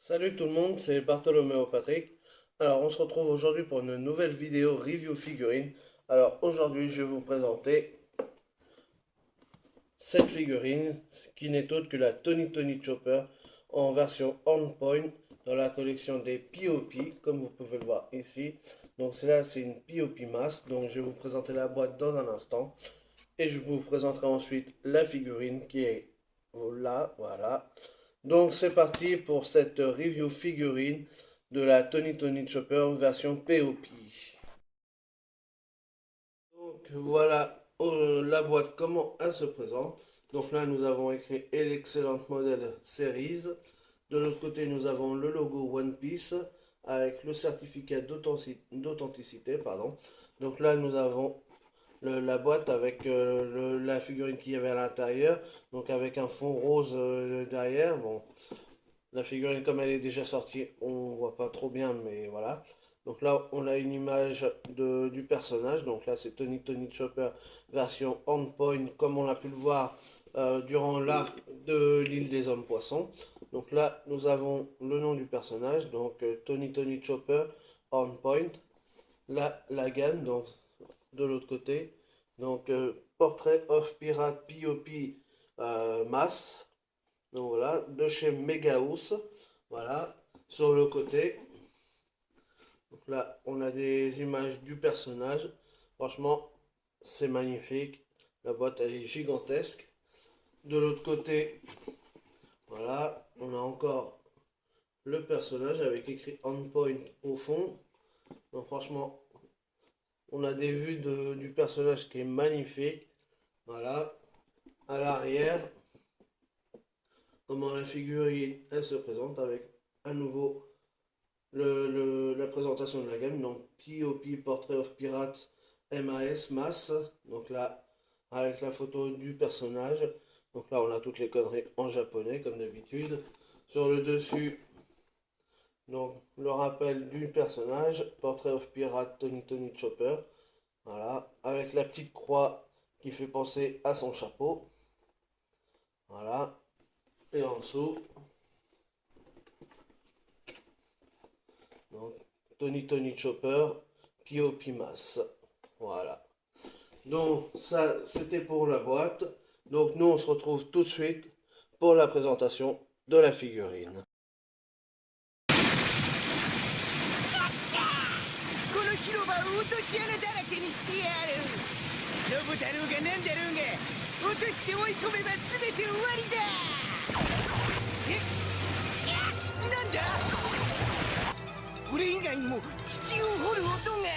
Salut tout le monde, c'est Bartholoméo Patrick. Alors, on se retrouve aujourd'hui pour une nouvelle vidéo review figurine. Alors, aujourd'hui, je vais vous présenter cette figurine qui n'est autre que la Tony Tony Chopper en version on point dans la collection des POP, comme vous pouvez le voir ici. Donc, celle-là, c'est une POP masse. Donc, je vais vous présenter la boîte dans un instant. Et je vous présenterai ensuite la figurine qui est là, voilà. Donc c'est parti pour cette review figurine de la Tony Tony Chopper version POP. Donc voilà la boîte, comment elle se présente. Donc là nous avons écrit l'excellent modèle Series. De l'autre côté nous avons le logo One Piece avec le certificat d'authenticité, pardon. Donc là nous avons la boîte avec la figurine qu'il y avait à l'intérieur, donc avec un fond rose derrière. Bon, la figurine comme elle est déjà sortie, on voit pas trop bien, mais voilà. Donc là, on a une image du personnage. Donc là, c'est Tony Tony Chopper version on point, comme on a pu le voir durant l'arc de l'île des hommes poissons. Donc là, nous avons le nom du personnage, donc Tony Tony Chopper on point. Là, la gamme, donc de l'autre côté. Donc, Portrait of Pirate POP Mass. Donc voilà, de chez Megahouse. Voilà, sur le côté. Donc là, on a des images du personnage. Franchement, c'est magnifique. La boîte, elle est gigantesque. De l'autre côté, voilà, on a encore le personnage avec écrit On Point au fond. Donc franchement, on a des vues du personnage qui est magnifique. Voilà, à l'arrière, comment la figurine elle se présente avec à nouveau la présentation de la gamme. Donc POP Portrait of Pirates MAS Mass. Donc là, avec la photo du personnage. Donc là, on a toutes les conneries en japonais comme d'habitude. Sur le dessus, donc le rappel du personnage, Portrait of Pirate Tony Tony Chopper. Voilà, avec la petite croix qui fait penser à son chapeau. Voilà, et en dessous, donc Tony Tony Chopper, Pio Pimas. Voilà. Donc ça, c'était pour la boîte. Donc nous, on se retrouve tout de suite pour la présentation de la figurine. この広場を落とし穴だらけにしてやる。ロボだろうがなんだろうが、落として追い込めば全て終わりだ。なんだ、俺以外にも地を掘る音が。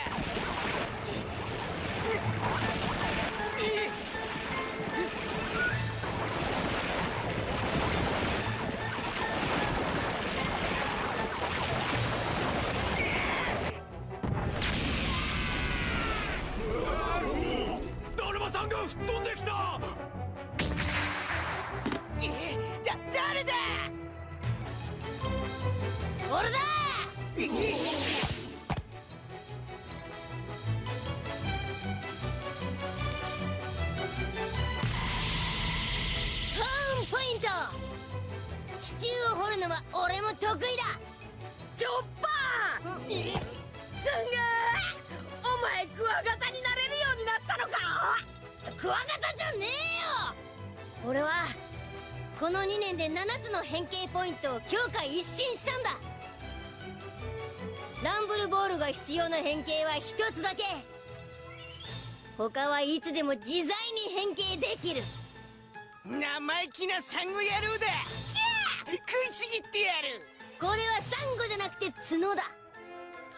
だるまさんが吹っ飛んできた。誰だ。俺だ。ホームポイント。地中を掘るのは俺も得意だ。チョッパー。すんげー。お前クワガタになれるようになったのか。クワガタじゃねえよ。俺はこの2年で7つの変形ポイントを強化一新したんだ。ランブルボールが必要な変形は1つだけ。他はいつでも自在に変形できる。生意気なサンゴ野郎だ。食いちぎってやる。これはサンゴじゃなくて角だ。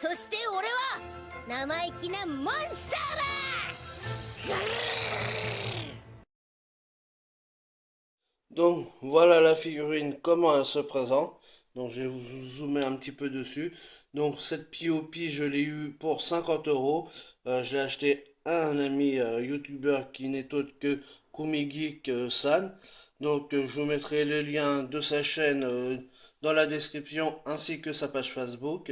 そして俺は生意気なモンスターだ。Donc voilà la figurine, comment elle se présente. Donc je vais vous zoomer un petit peu dessus. Donc cette POP, je l'ai eu pour 50 euros. Je l'ai acheté à un ami youtubeur qui n'est autre que Kumigeek San. Donc je vous mettrai le lien de sa chaîne dans la description ainsi que sa page Facebook.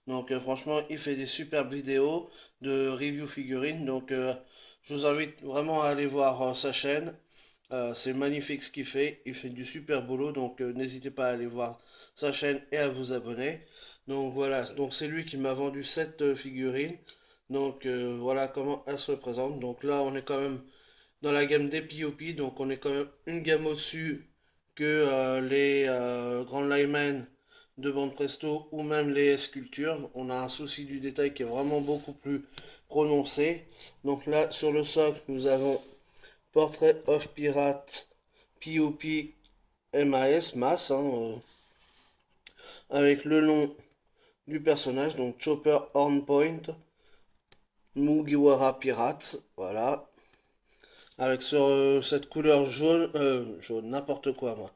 Donc franchement, il fait des superbes vidéos de review figurines. Donc je vous invite vraiment à aller voir sa chaîne. C'est magnifique ce il fait du super boulot, donc n'hésitez pas à aller voir sa chaîne et à vous abonner. Donc voilà, donc c'est lui qui m'a vendu cette figurine. Donc voilà comment elle se représente. Donc là on est quand même dans la gamme des POP, donc on est quand même une gamme au-dessus que les Grand Lineman de Bande Presto ou même les sculptures. On a un souci du détail qui est vraiment beaucoup plus prononcé. Donc là sur le socle nous avons Portrait of Pirate POP MAS, avec le nom du personnage, donc Chopper Hornpoint Mugiwara Pirates, voilà, avec cette couleur jaune, n'importe quoi moi,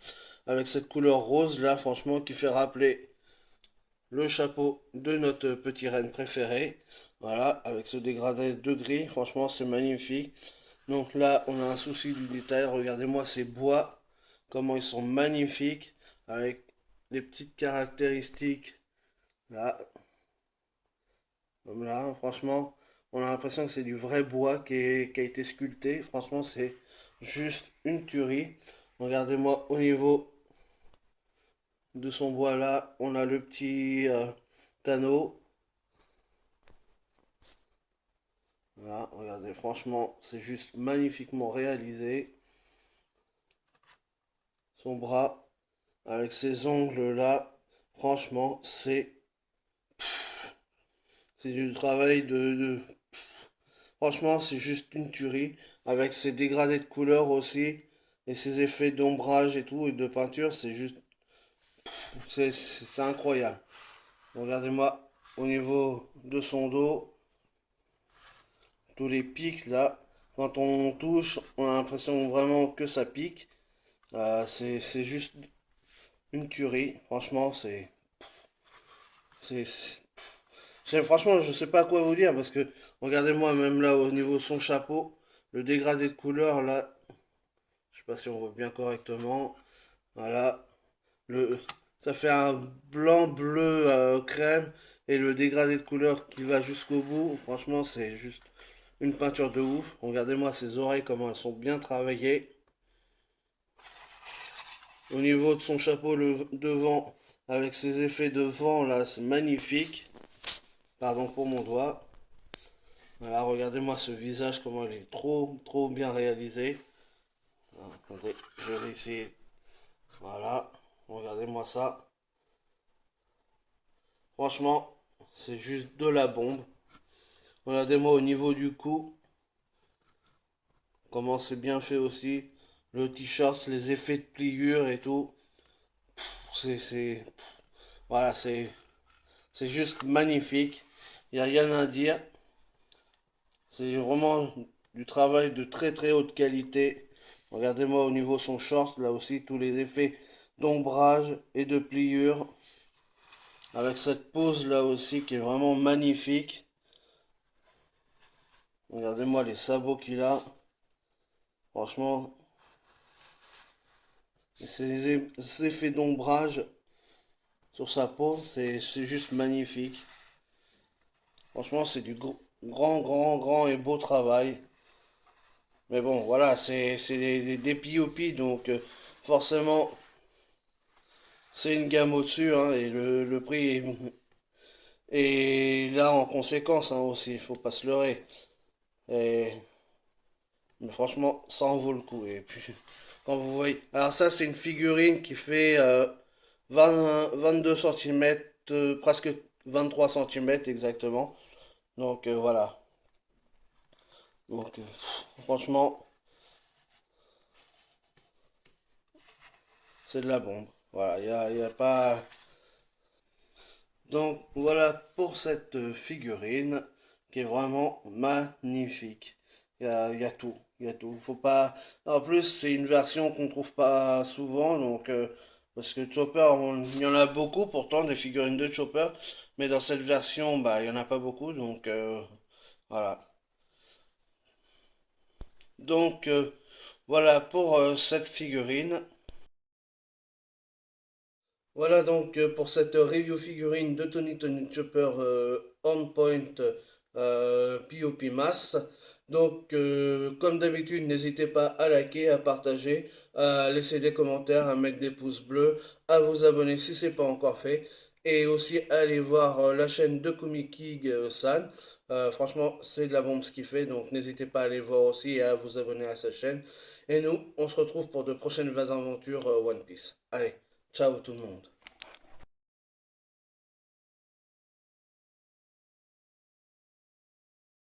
avec cette couleur rose là, franchement, qui fait rappeler le chapeau de notre petit reine préféré, voilà, avec ce dégradé de gris, franchement, c'est magnifique. Donc là, on a un souci du détail. Regardez-moi ces bois, comment ils sont magnifiques, avec les petites caractéristiques. Là, comme là, franchement, on a l'impression que c'est du vrai bois qui a été sculpté. Franchement, c'est juste une tuerie. Regardez-moi au niveau de son bois là, on a le petit canot. Voilà, regardez, franchement, c'est juste magnifiquement réalisé. Son bras, avec ses ongles là, franchement, c'est du travail Franchement, c'est juste une tuerie. Avec ses dégradés de couleurs aussi, et ses effets d'ombrage et tout, et de peinture, c'est juste... C'est incroyable. Regardez-moi au niveau de son dos, tous les pics là. Quand on touche, on a l'impression vraiment que ça pique. C'est juste une tuerie. Franchement, c'est- franchement, je sais pas quoi vous dire parce que regardez-moi même là au niveau de son chapeau, le dégradé de couleur là, je sais pas si on voit bien correctement. Voilà, le, ça fait un blanc bleu crème et le dégradé de couleur qui va jusqu'au bout. Franchement, c'est juste une peinture de ouf. Regardez-moi ses oreilles comment elles sont bien travaillées. Au niveau de son chapeau le devant avec ses effets de vent là, c'est magnifique. Pardon pour mon doigt. Voilà, regardez-moi ce visage, comment il est trop bien réalisé. Attendez, je vais essayer. Voilà, regardez-moi ça. Franchement, c'est juste de la bombe. Regardez-moi au niveau du cou, comment c'est bien fait aussi. Le t-shirt, les effets de pliure et tout. Voilà, c'est juste magnifique. Il n'y a rien à dire. C'est vraiment du travail de très haute qualité. Regardez-moi au niveau de son short, là aussi, tous les effets d'ombrage et de pliure. Avec cette pose là aussi qui est vraiment magnifique. Regardez-moi les sabots qu'il a. Franchement, ces effets d'ombrage sur sa peau, c'est juste magnifique. Franchement, c'est du grand et beau travail. Mais bon, voilà, c'est des POP, donc forcément, c'est une gamme au-dessus, hein, et le prix est là en conséquence, hein, aussi, il faut pas se leurrer. Et, mais franchement, ça en vaut le coup. Et puis, quand vous voyez... Alors ça, c'est une figurine qui fait 22 cm, presque 23 cm exactement. Donc voilà. Donc franchement, c'est de la bombe. Voilà, y a pas... Donc voilà pour cette figurine qui est vraiment magnifique. Il y a tout, il y a tout. Faut pas. En plus, c'est une version qu'on trouve pas souvent, donc parce que Chopper, il y en a beaucoup pourtant des figurines de Chopper, mais dans cette version, bah, il y en a pas beaucoup, donc voilà. Donc voilà pour cette figurine. Voilà donc pour cette review figurine de Tony Chopper On Point POP Mass. Donc, comme d'habitude, n'hésitez pas à liker, à partager, à laisser des commentaires, à mettre des pouces bleus, à vous abonner si ce n'est pas encore fait, et aussi à aller voir la chaîne de Kumikig San. Franchement, c'est de la bombe ce qu'il fait, donc n'hésitez pas à aller voir aussi et à vous abonner à sa chaîne. Et nous, on se retrouve pour de prochaines aventures One Piece. Allez, ciao tout le monde.